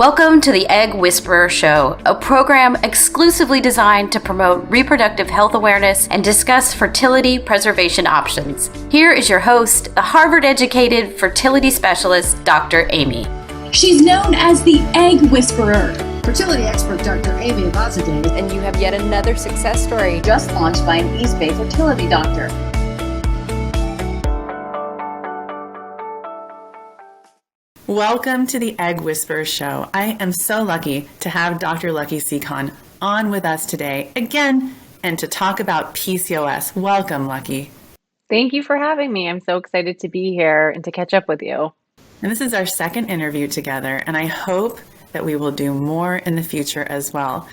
Welcome to the Egg Whisperer Show, a program exclusively designed to promote reproductive health awareness and discuss fertility preservation options. Here is your host, the Harvard-educated fertility specialist, Dr. Amy. She's known as the Egg Whisperer. Fertility expert Dr. Amy Inositol. And you have yet another success story Just launched by an East Bay fertility doctor. Welcome to the Egg Whisperer Show. I am so lucky to have Dr. Lucky Sekhon on with us today again and to talk about PCOS. Welcome, Lucky. Thank you for having me. I'm so excited to be here and to catch up with you. And this is our second interview together, and I hope that we will do more in the future as well.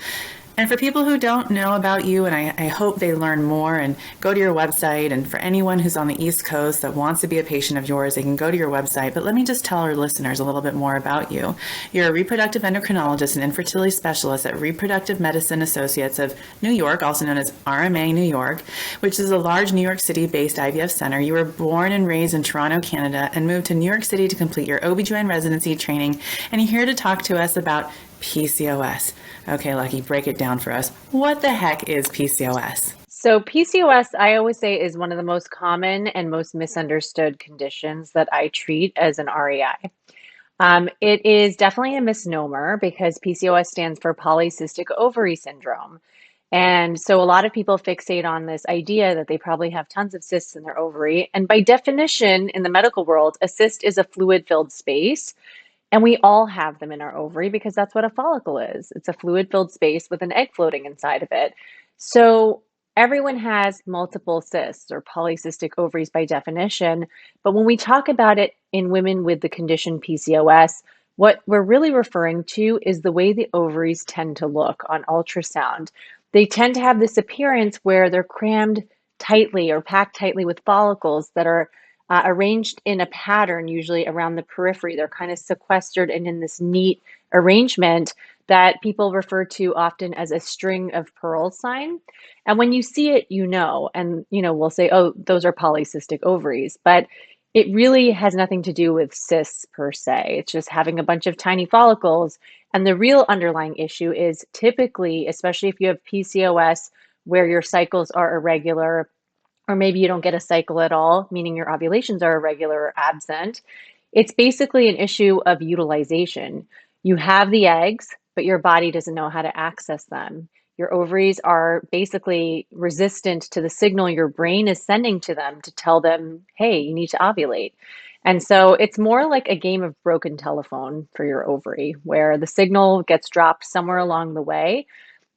And for people who don't know about you, and I hope they learn more and go to your website, and for anyone who's on the East Coast that wants to be a patient of yours, they can go to your website. But let me just tell our listeners a little bit more about you. You're a reproductive endocrinologist and infertility specialist at Reproductive Medicine Associates of New York, also known as RMA New York, which is a large New York City-based IVF center. You were born and raised in Toronto, Canada, and moved to New York City to complete your OB/GYN residency training. And you're here to talk to us about PCOS. Okay, Lucky, break it down for us. What the heck is PCOS? So PCOS, I always say, is one of the most common and most misunderstood conditions that I treat as an REI. It is definitely a misnomer because PCOS stands for polycystic ovary syndrome. And so a lot of people fixate on this idea that they probably have tons of cysts in their ovary. And by definition, in the medical world, a cyst is a fluid-filled space. And we all have them in our ovary because that's what a follicle is. It's a fluid-filled space with an egg floating inside of it. So everyone has multiple cysts or polycystic ovaries by definition. But when we talk about it in women with the condition PCOS, what we're really referring to is the way the ovaries tend to look on ultrasound. They tend to have this appearance where they're crammed tightly or packed tightly with follicles that are arranged in a pattern, usually around the periphery. They're kind of sequestered and in this neat arrangement that people refer to often as a string of pearls sign. And when you see it, and we'll say, oh, those are polycystic ovaries, but it really has nothing to do with cysts per se. It's just having a bunch of tiny follicles. And the real underlying issue is typically, especially if you have PCOS, where your cycles are irregular, or maybe you don't get a cycle at all, meaning your ovulations are irregular or absent. It's basically an issue of utilization. You have the eggs, but your body doesn't know how to access them. Your ovaries are basically resistant to the signal your brain is sending to them to tell them, hey, you need to ovulate. And so it's more like a game of broken telephone for your ovary, where the signal gets dropped somewhere along the way.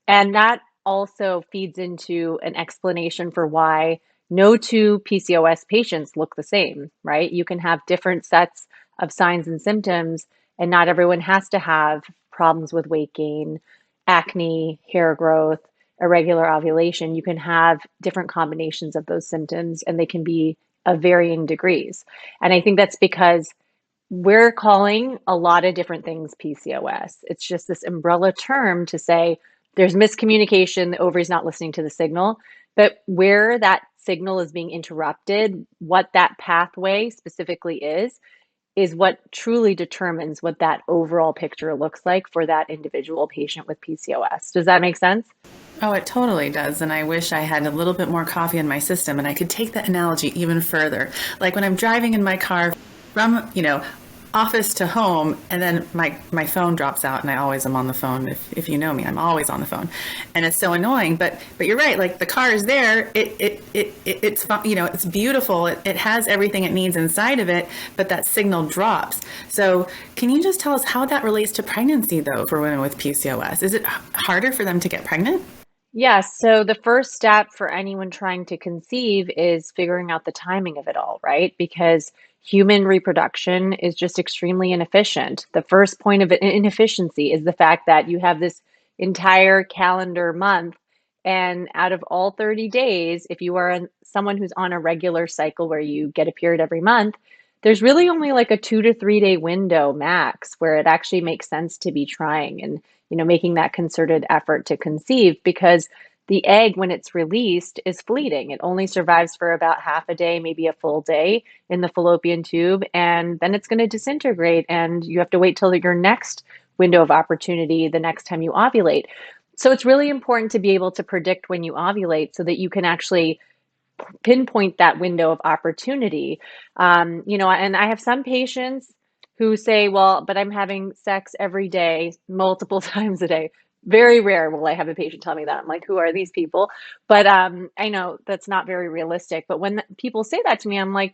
And that also feeds into an explanation for why no two PCOS patients look the same, right? You can have different sets of signs and symptoms, and not everyone has to have problems with weight gain, acne, hair growth, irregular ovulation. You can have different combinations of those symptoms, and they can be of varying degrees. And I think that's because we're calling a lot of different things PCOS. It's just this umbrella term to say there's miscommunication, the ovary's not listening to the signal, but where that signal is being interrupted, what that pathway specifically is what truly determines what that overall picture looks like for that individual patient with PCOS. Does that make sense? Oh, it totally does. And I wish I had a little bit more coffee in my system and I could take that analogy even further. Like when I'm driving in my car from, office to home, and then my phone drops out, and I always am on the phone. If you know me, I'm always on the phone, and it's so annoying. But you're right. Like the car is there. It's it's beautiful. It has everything it needs inside of it, but that signal drops. So can you just tell us how that relates to pregnancy, though, for women with PCOS? Is it harder for them to get pregnant? Yes. So the first step for anyone trying to conceive is figuring out the timing of it all, right? Because human reproduction is just extremely inefficient. The first point of inefficiency is the fact that you have this entire calendar month, and out of all 30 days, if you are someone who's on a regular cycle where you get a period every month, there's really only like a 2 to 3 day window max where it actually makes sense to be trying and making that concerted effort to conceive, because the egg, when it's released, is fleeting. It only survives for about half a day, maybe a full day in the fallopian tube, and then it's going to disintegrate, and you have to wait till your next window of opportunity the next time you ovulate. So it's really important to be able to predict when you ovulate so that you can actually pinpoint that window of opportunity. And I have some patients who say, well, but I'm having sex every day, multiple times a day. Very rare will I have a patient tell me that. I'm like, who are these people? But I know that's not very realistic. But when people say that to me, I'm like,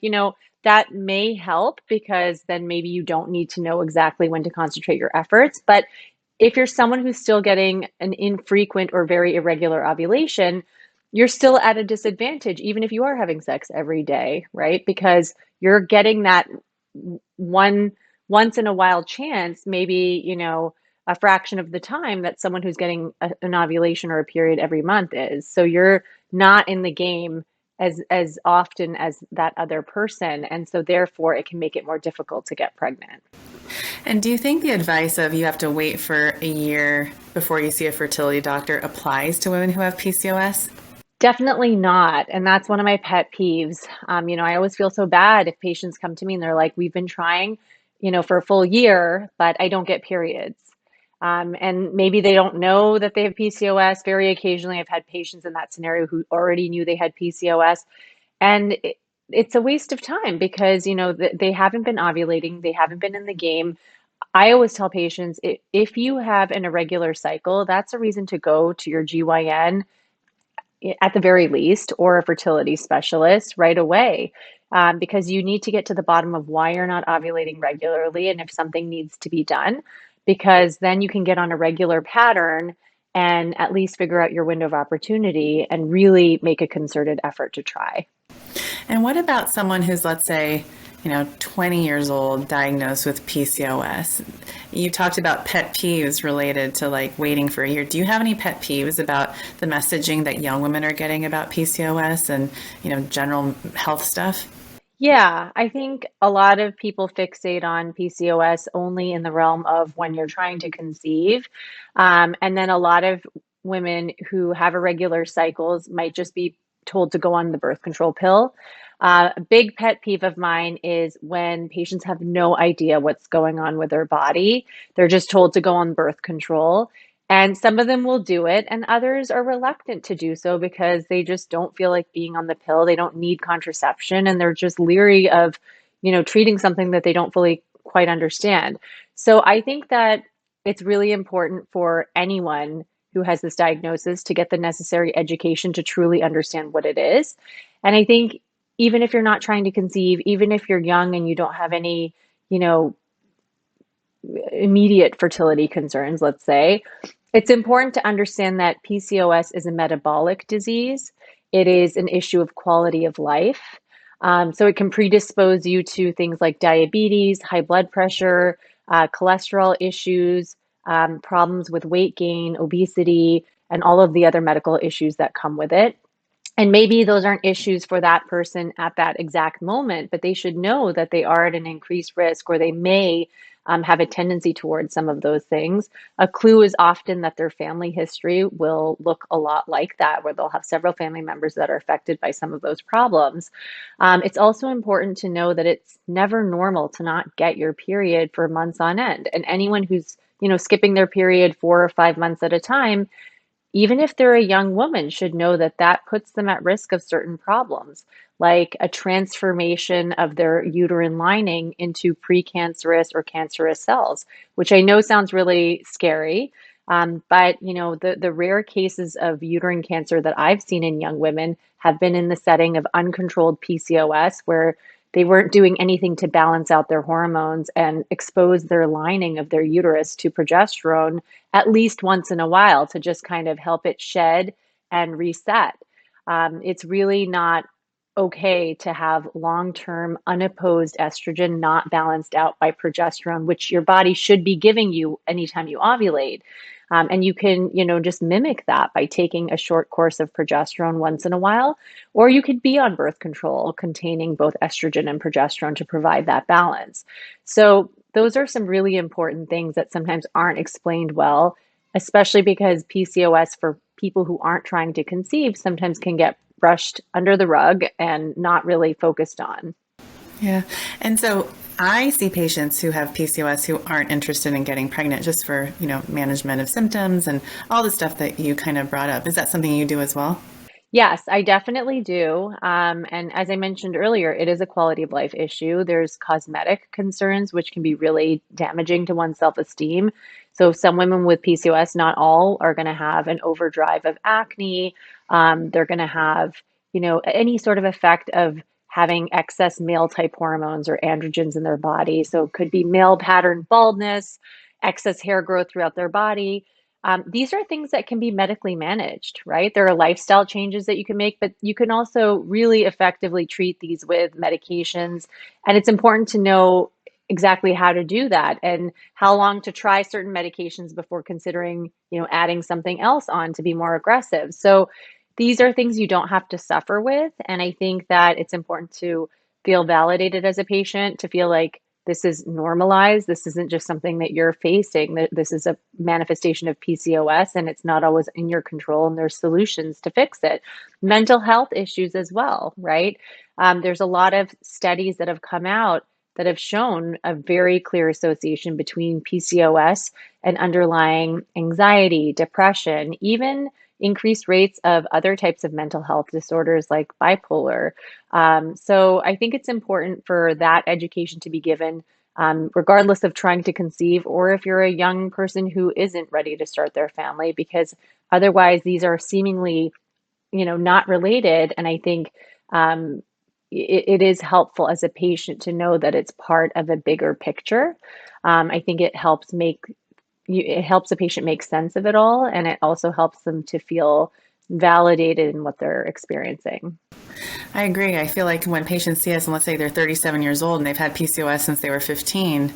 that may help because then maybe you don't need to know exactly when to concentrate your efforts. But if you're someone who's still getting an infrequent or very irregular ovulation, you're still at a disadvantage, even if you are having sex every day, right? Because you're getting that one once in a while chance, maybe, a fraction of the time that someone who's getting an ovulation or a period every month is. So you're not in the game as often as that other person. And so therefore it can make it more difficult to get pregnant. And do you think the advice of you have to wait for a year before you see a fertility doctor applies to women who have PCOS? Definitely not. And that's one of my pet peeves. I always feel so bad if patients come to me and they're like, we've been trying, for a full year, but I don't get periods. And maybe they don't know that they have PCOS. Very occasionally, I've had patients in that scenario who already knew they had PCOS. And it's a waste of time because, they haven't been ovulating, they haven't been in the game. I always tell patients if you have an irregular cycle, that's a reason to go to your GYN at the very least, or a fertility specialist right away, because you need to get to the bottom of why you're not ovulating regularly and if something needs to be done, because then you can get on a regular pattern and at least figure out your window of opportunity and really make a concerted effort to try. And what about someone who's, let's say, 20 years old, diagnosed with PCOS? You talked about pet peeves related to waiting for a year. Do you have any pet peeves about the messaging that young women are getting about PCOS and, general health stuff? Yeah, I think a lot of people fixate on PCOS only in the realm of when you're trying to conceive. And then a lot of women who have irregular cycles might just be told to go on the birth control pill. A big pet peeve of mine is when patients have no idea what's going on with their body. They're just told to go on birth control. And some of them will do it, and others are reluctant to do so because they just don't feel like being on the pill. They don't need contraception, and they're just leery of, treating something that they don't fully quite understand. So I think that it's really important for anyone who has this diagnosis to get the necessary education to truly understand what it is. And I think even if you're not trying to conceive, even if you're young and you don't have any, immediate fertility concerns, let's say, it's important to understand that PCOS is a metabolic disease. It is an issue of quality of life. So it can predispose you to things like diabetes, high blood pressure, cholesterol issues, problems with weight gain, obesity, and all of the other medical issues that come with it. And maybe those aren't issues for that person at that exact moment, but they should know that they are at an increased risk or they may have a tendency towards some of those things. A clue is often that their family history will look a lot like that, where they'll have several family members that are affected by some of those problems. It's also important to know that it's never normal to not get your period for months on end. And anyone who's, skipping their period 4 or 5 months at a time, even if they're a young woman, should know that that puts them at risk of certain problems, like a transformation of their uterine lining into precancerous or cancerous cells, which I know sounds really scary. But the rare cases of uterine cancer that I've seen in young women have been in the setting of uncontrolled PCOS, where they weren't doing anything to balance out their hormones and expose their lining of their uterus to progesterone at least once in a while to just kind of help it shed and reset. It's really not okay to have long-term unopposed estrogen not balanced out by progesterone, which your body should be giving you anytime you ovulate. And you can, just mimic that by taking a short course of progesterone once in a while, or you could be on birth control containing both estrogen and progesterone to provide that balance. So those are some really important things that sometimes aren't explained well, especially because PCOS for people who aren't trying to conceive sometimes can get brushed under the rug and not really focused on. Yeah. And so I see patients who have PCOS who aren't interested in getting pregnant just for, management of symptoms and all the stuff that you kind of brought up. Is that something you do as well? Yes, I definitely do. And as I mentioned earlier, it is a quality of life issue. There's cosmetic concerns, which can be really damaging to one's self-esteem. So some women with PCOS, not all, are going to have an overdrive of acne. They're going to have, any sort of effect of having excess male type hormones or androgens in their body. So it could be male pattern baldness, excess hair growth throughout their body. These are things that can be medically managed, right? There are lifestyle changes that you can make, but you can also really effectively treat these with medications. And it's important to know exactly how to do that and how long to try certain medications before considering, adding something else on to be more aggressive. So these are things you don't have to suffer with. And I think that it's important to feel validated as a patient, to feel like this is normalized. This isn't just something that you're facing. This is a manifestation of PCOS and it's not always in your control, and there's solutions to fix it. Mental health issues as well, right? There's a lot of studies that have come out that have shown a very clear association between PCOS and underlying anxiety, depression, even increased rates of other types of mental health disorders like bipolar. So I think it's important for that education to be given, regardless of trying to conceive or if you're a young person who isn't ready to start their family, because otherwise these are seemingly, not related. And I think it is helpful as a patient to know that it's part of a bigger picture. I think it helps a patient make sense of it all, and it also helps them to feel validated in what they're experiencing. I agree. I feel like when patients see us, and let's say they're 37 years old and they've had PCOS since they were 15,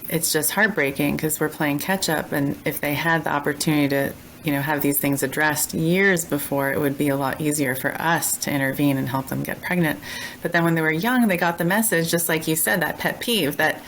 it's just heartbreaking because we're playing catch up. And if they had the opportunity to, have these things addressed years before, it would be a lot easier for us to intervene and help them get pregnant. But then when they were young, they got the message, just like you said, that pet peeve that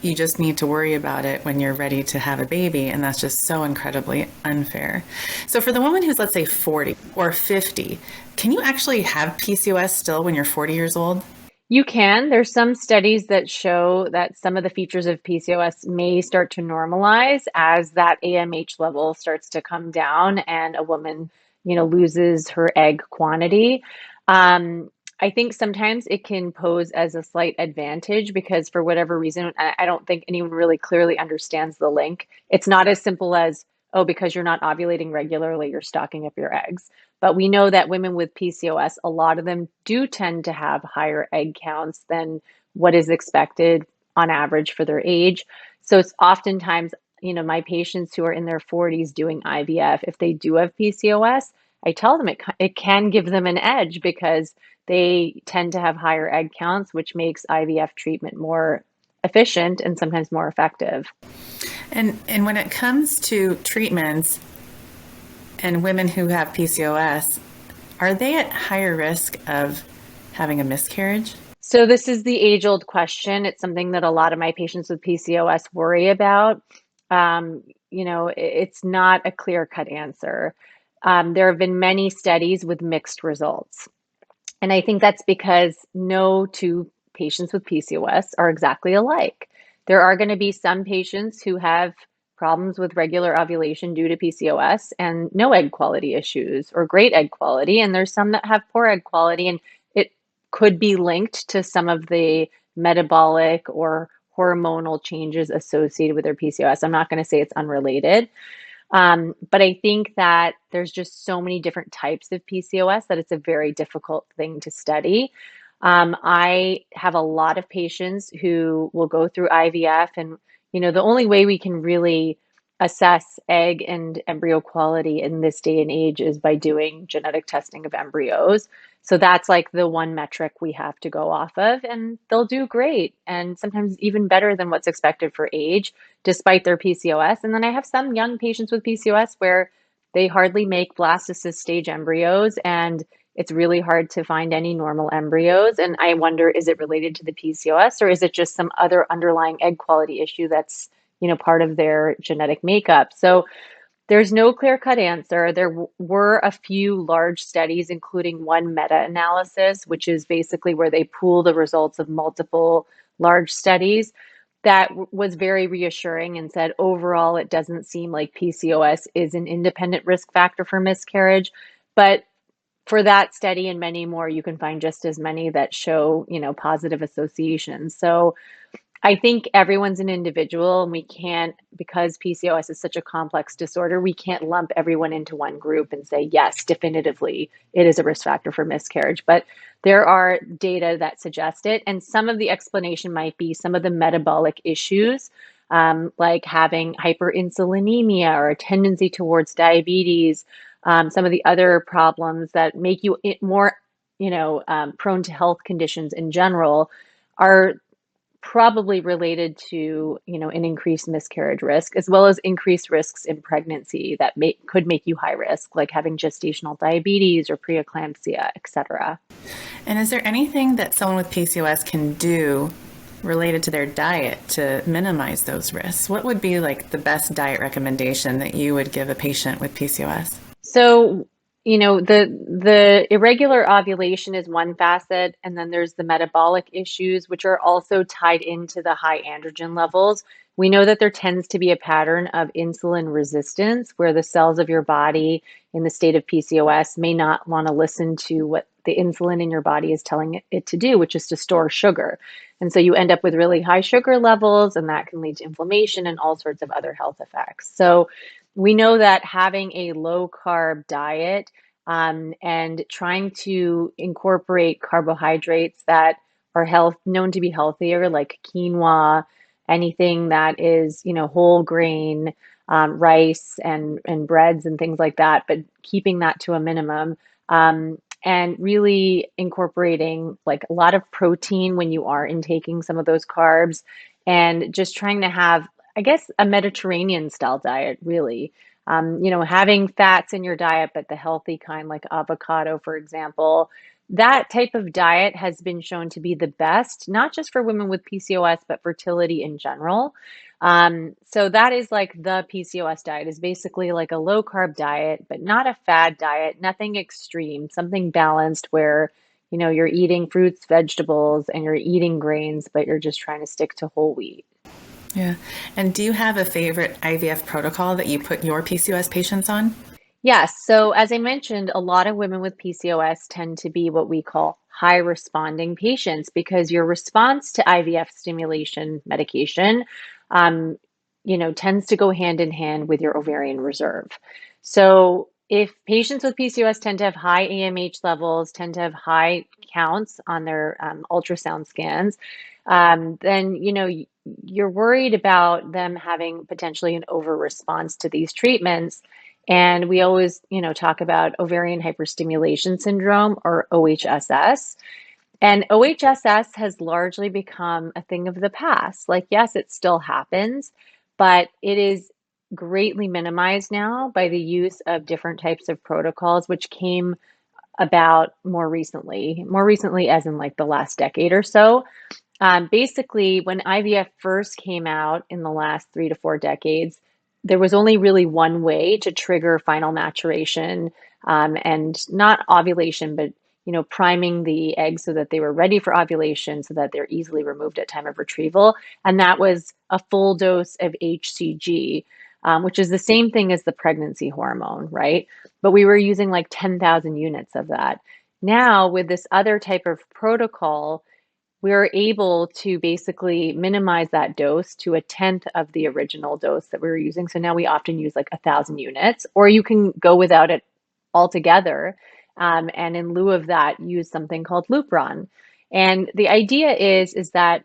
you just need to worry about it when you're ready to have a baby. And that's just so incredibly unfair. So for the woman who's, let's say, 40 or 50, can you actually have PCOS still when you're 40 years old? You can. There's some studies that show that some of the features of PCOS may start to normalize as that AMH level starts to come down and a woman, loses her egg quantity. I think sometimes it can pose as a slight advantage because for whatever reason, I don't think anyone really clearly understands the link. It's not as simple as, oh, because you're not ovulating regularly, you're stocking up your eggs. But we know that women with PCOS, a lot of them do tend to have higher egg counts than what is expected on average for their age. So it's oftentimes, my patients who are in their 40s doing IVF, if they do have PCOS, I tell them it can give them an edge because they tend to have higher egg counts, which makes IVF treatment more efficient and sometimes more effective. And when it comes to treatments and women who have PCOS, are they at higher risk of having a miscarriage? So this is the age-old question. It's something that a lot of my patients with PCOS worry about. It's not a clear-cut answer. There have been many studies with mixed results. And I think that's because no two patients with PCOS are exactly alike. There are going to be some patients who have problems with regular ovulation due to PCOS and no egg quality issues or great egg quality. And there's some that have poor egg quality, and it could be linked to some of the metabolic or hormonal changes associated with their PCOS. I'm not going to say it's unrelated. But I think that there's just so many different types of PCOS that it's a very difficult thing to study. I have a lot of patients who will go through IVF, and the only way we can really assess egg and embryo quality in this day and age is by doing genetic testing of embryos. So that's like the one metric we have to go off of, and they'll do great and sometimes even better than what's expected for age, despite their PCOS. And then I have some young patients with PCOS where they hardly make blastocyst stage embryos, and it's really hard to find any normal embryos. And I wonder, is it related to the PCOS or is it just some other underlying egg quality issue that's, part of their genetic makeup? So there's no clear-cut answer. There were a few large studies, including one meta-analysis, which is basically where they pool the results of multiple large studies that was very reassuring and said overall it doesn't seem like PCOS is an independent risk factor for miscarriage. But for that study and many more, you can find just as many that show, positive associations. So I think everyone's an individual, and we can't, because PCOS is such a complex disorder, we can't lump everyone into one group and say, yes, definitively, it is a risk factor for miscarriage. But there are data that suggest it. And some of the explanation might be some of the metabolic issues, like having hyperinsulinemia or a tendency towards diabetes, some of the other problems that make you more, prone to health conditions in general are probably related to, an increased miscarriage risk, as well as increased risks in pregnancy that could make you high risk, like having gestational diabetes or preeclampsia, etc. And is there anything that someone with PCOS can do related to their diet to minimize those risks? What would be like the best diet recommendation that you would give a patient with PCOS? So, the irregular ovulation is one facet, and then there's the metabolic issues, which are also tied into the high androgen levels. We know that there tends to be a pattern of insulin resistance where the cells of your body in the state of PCOS may not want to listen to what the insulin in your body is telling it to do, which is to store sugar. And so you end up with really high sugar levels, and that can lead to inflammation and all sorts of other health effects. So we know that having a low carb diet and trying to incorporate carbohydrates that are known to be healthier, like quinoa, anything that is, whole grain, rice and breads and things like that, but keeping that to a minimum. And really incorporating like a lot of protein when you are intaking some of those carbs, and just trying to have, I guess, a Mediterranean style diet, really. Having fats in your diet, but the healthy kind, like avocado, for example. That type of diet has been shown to be the best, not just for women with PCOS, but fertility in general. So that is like the PCOS diet, is basically like a low carb diet, but not a fad diet, nothing extreme, something balanced where, you're eating fruits, vegetables, and you're eating grains, but you're just trying to stick to whole wheat. Yeah. And do you have a favorite IVF protocol that you put your PCOS patients on? Yes. So as I mentioned, a lot of women with PCOS tend to be what we call high responding patients, because your response to IVF stimulation medication, tends to go hand in hand with your ovarian reserve. So if patients with PCOS tend to have high AMH levels, tend to have high counts on their ultrasound scans, then, you're worried about them having potentially an over response to these treatments. And we always, talk about ovarian hyperstimulation syndrome, or OHSS. And OHSS has largely become a thing of the past. Like, yes, it still happens, but it is greatly minimized now by the use of different types of protocols, which came about more recently as in like the last decade or so. Basically, when IVF first came out in the last 3 to 4 decades, there was only really one way to trigger final maturation, and not ovulation, but priming the eggs so that they were ready for ovulation, so that they're easily removed at time of retrieval. And that was a full dose of HCG, which is the same thing as the pregnancy hormone, right? But we were using like 10,000 units of that. Now, with this other type of protocol, we're able to basically minimize that dose to a tenth of the original dose that we were using. So now we often use like 1,000 units, or you can go without it altogether. And in lieu of that, use something called Lupron. And the idea is that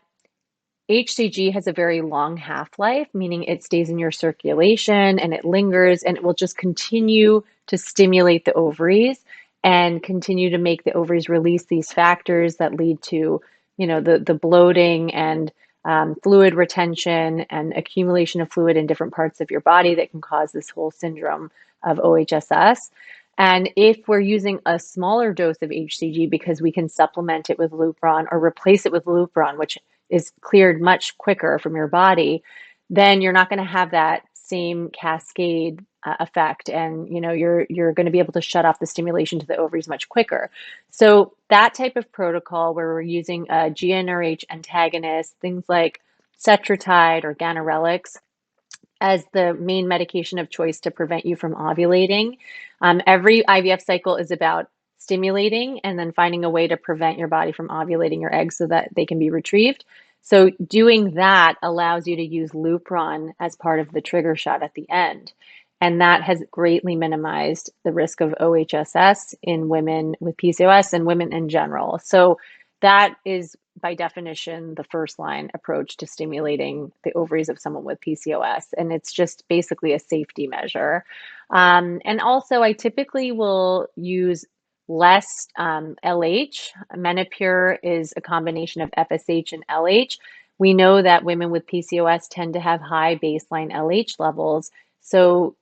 HCG has a very long half-life, meaning it stays in your circulation and it lingers, and it will just continue to stimulate the ovaries and continue to make the ovaries release these factors that lead to the bloating and fluid retention and accumulation of fluid in different parts of your body that can cause this whole syndrome of OHSS. And if we're using a smaller dose of HCG, because we can supplement it with Lupron or replace it with Lupron, which is cleared much quicker from your body, then you're not going to have that same cascade effect, and you're going to be able to shut off the stimulation to the ovaries much quicker. So that type of protocol where we're using a GnRH antagonist, things like Cetrotide or ganirelix, as the main medication of choice to prevent you from ovulating. Every IVF cycle is about stimulating and then finding a way to prevent your body from ovulating your eggs so that they can be retrieved. So doing that allows you to use Lupron as part of the trigger shot at the end. And that has greatly minimized the risk of OHSS in women with PCOS and women in general. So that is, by definition, the first line approach to stimulating the ovaries of someone with PCOS. And it's just basically a safety measure. And also, I typically will use less LH. Menopur is a combination of FSH and LH. We know that women with PCOS tend to have high baseline LH levels. So,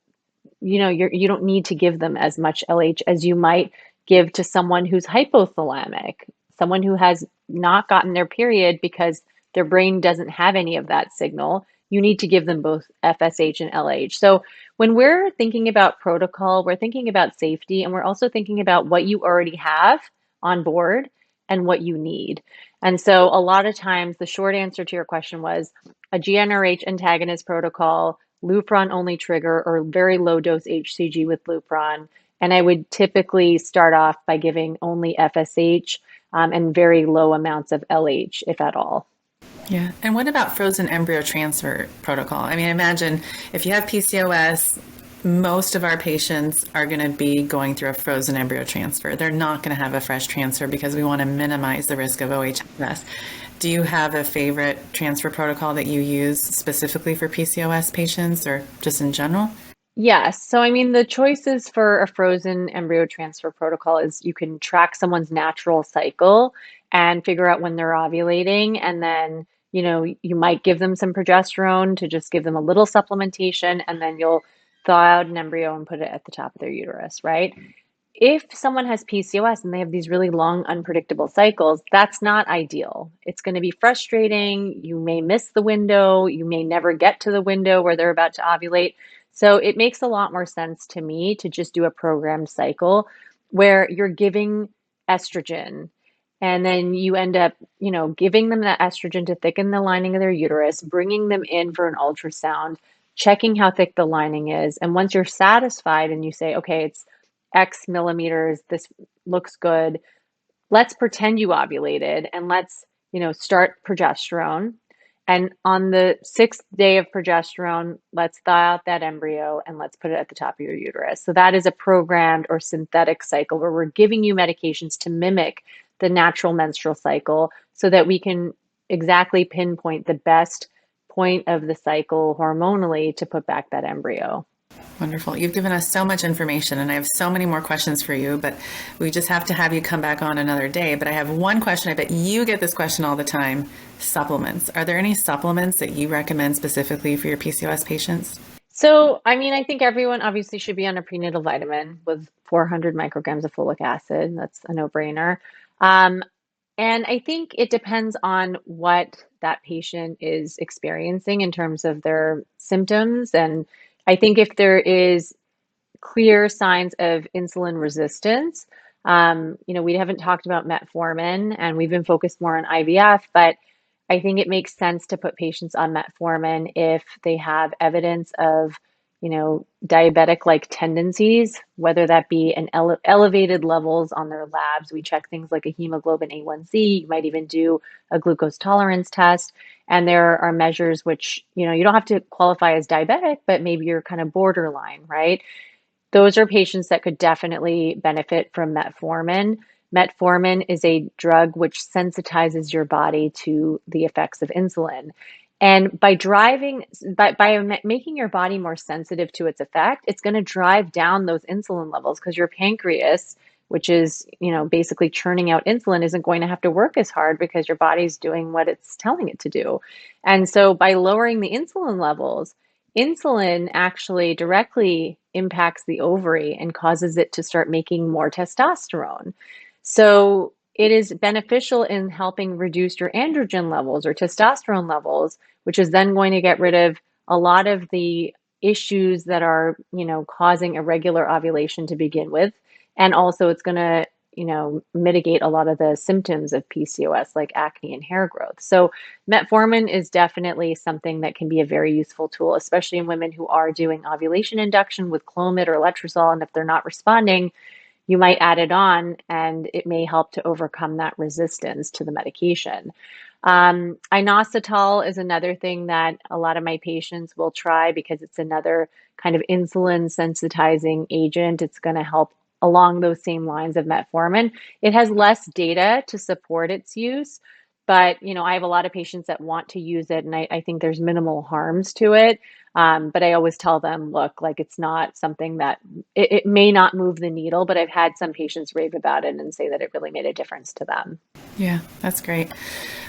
you don't need to give them as much LH as you might give to someone who's hypothalamic, someone who has not gotten their period because their brain doesn't have any of that signal. You need to give them both FSH and LH. So when we're thinking about protocol, we're thinking about safety, and we're also thinking about what you already have on board and what you need. And so a lot of times the short answer to your question was a GnRH antagonist protocol, Lupron only trigger, or very low dose HCG with Lupron. And I would typically start off by giving only FSH and very low amounts of LH, if at all. Yeah. And what about frozen embryo transfer protocol? I mean, imagine if you have PCOS, most of our patients are going to be going through a frozen embryo transfer. They're not going to have a fresh transfer because we want to minimize the risk of OHSS. Do you have a favorite transfer protocol that you use specifically for PCOS patients or just in general? Yes. So, I mean, the choices for a frozen embryo transfer protocol is you can track someone's natural cycle and figure out when they're ovulating. And then, you might give them some progesterone to just give them a little supplementation, and then you'll thaw out an embryo and put it at the top of their uterus, right? If someone has PCOS and they have these really long, unpredictable cycles, that's not ideal. It's going to be frustrating. You may miss the window. You may never get to the window where they're about to ovulate. So it makes a lot more sense to me to just do a programmed cycle where you're giving estrogen, and then you end up, giving them that estrogen to thicken the lining of their uterus, bringing them in for an ultrasound, checking how thick the lining is. And once you're satisfied and you say, okay, it's X millimeters, this looks good, let's pretend you ovulated, and let's, start progesterone. And on the 6th day of progesterone, let's thaw out that embryo and let's put it at the top of your uterus. So that is a programmed or synthetic cycle where we're giving you medications to mimic the natural menstrual cycle so that we can exactly pinpoint the best point of the cycle hormonally to put back that embryo. Wonderful. You've given us so much information, and I have so many more questions for you, but we just have to have you come back on another day. But I have one question. I bet you get this question all the time. Supplements. Are there any supplements that you recommend specifically for your PCOS patients? So, I mean, I think everyone obviously should be on a prenatal vitamin with 400 micrograms of folic acid. That's a no-brainer. And I think it depends on what that patient is experiencing in terms of their symptoms. And I think if there is clear signs of insulin resistance, we haven't talked about metformin, and we've been focused more on IVF, but I think it makes sense to put patients on metformin if they have evidence of, diabetic-like tendencies, whether that be an elevated levels on their labs. We check things like a hemoglobin A1C. You might even do a glucose tolerance test. And there are measures which, you don't have to qualify as diabetic, but maybe you're kind of borderline, right? Those are patients that could definitely benefit from metformin. Metformin is a drug which sensitizes your body to the effects of insulin. And by making your body more sensitive to its effect, it's going to drive down those insulin levels because your pancreas, which is, basically churning out insulin, isn't going to have to work as hard because your body's doing what it's telling it to do. And so by lowering the insulin levels, insulin actually directly impacts the ovary and causes it to start making more testosterone. So it is beneficial in helping reduce your androgen levels or testosterone levels, which is then going to get rid of a lot of the issues that are, causing irregular ovulation to begin with. And also it's going to, mitigate a lot of the symptoms of PCOS, like acne and hair growth. So metformin is definitely something that can be a very useful tool, especially in women who are doing ovulation induction with Clomid or letrozole. And if they're not responding, you might add it on and it may help to overcome that resistance to the medication. Inositol is another thing that a lot of my patients will try because it's another kind of insulin sensitizing agent. It's going to help along those same lines of metformin. It has less data to support its use, but I have a lot of patients that want to use it, and I think there's minimal harms to it. But I always tell them, look, like it's not something that it may not move the needle, but I've had some patients rave about it and say that it really made a difference to them. Yeah, that's great.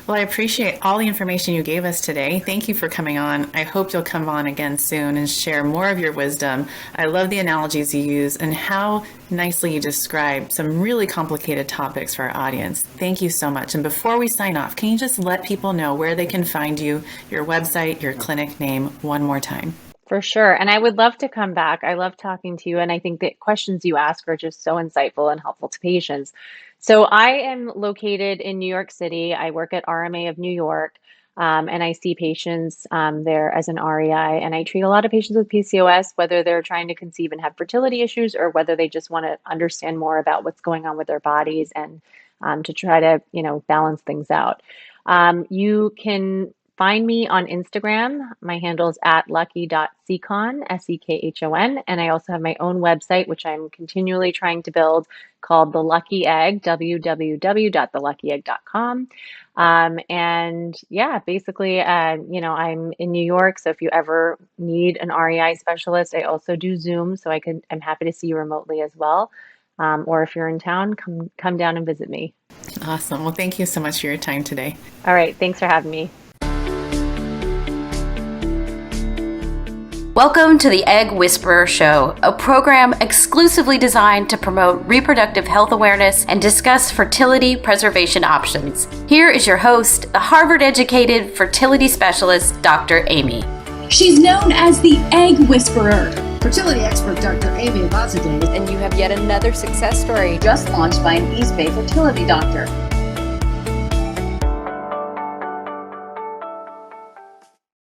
Well, I appreciate all the information you gave us today. Thank you for coming on. I hope you'll come on again soon and share more of your wisdom. I love the analogies you use and how nicely you describe some really complicated topics for our audience. Thank you so much. And before we sign off, can you just let people know where they can find you, your website, your clinic name one more time? For sure. And I would love to come back. I love talking to you. And I think the questions you ask are just so insightful and helpful to patients. So I am located in New York City. I work at RMA of New York, and I see patients there as an REI. And I treat a lot of patients with PCOS, whether they're trying to conceive and have fertility issues or whether they just want to understand more about what's going on with their bodies and to try to, balance things out. You can find me on Instagram. My handle is at lucky.sekhon, Sekhon. And I also have my own website, which I'm continually trying to build, called The Lucky Egg, www.theluckyegg.com. And yeah, basically, I'm in New York. So if you ever need an REI specialist, I also do Zoom. So I'm happy to see you remotely as well. Or if you're in town, come down and visit me. Awesome. Well, thank you so much for your time today. All right. Thanks for having me. Welcome to the Egg Whisperer Show, a program exclusively designed to promote reproductive health awareness and discuss fertility preservation options. Here is your host, the Harvard-educated fertility specialist, Dr. Amy. She's known as the Egg Whisperer. Fertility expert Dr. Amy Avazadeh. And you have yet another success story Just launched by an East Bay fertility doctor.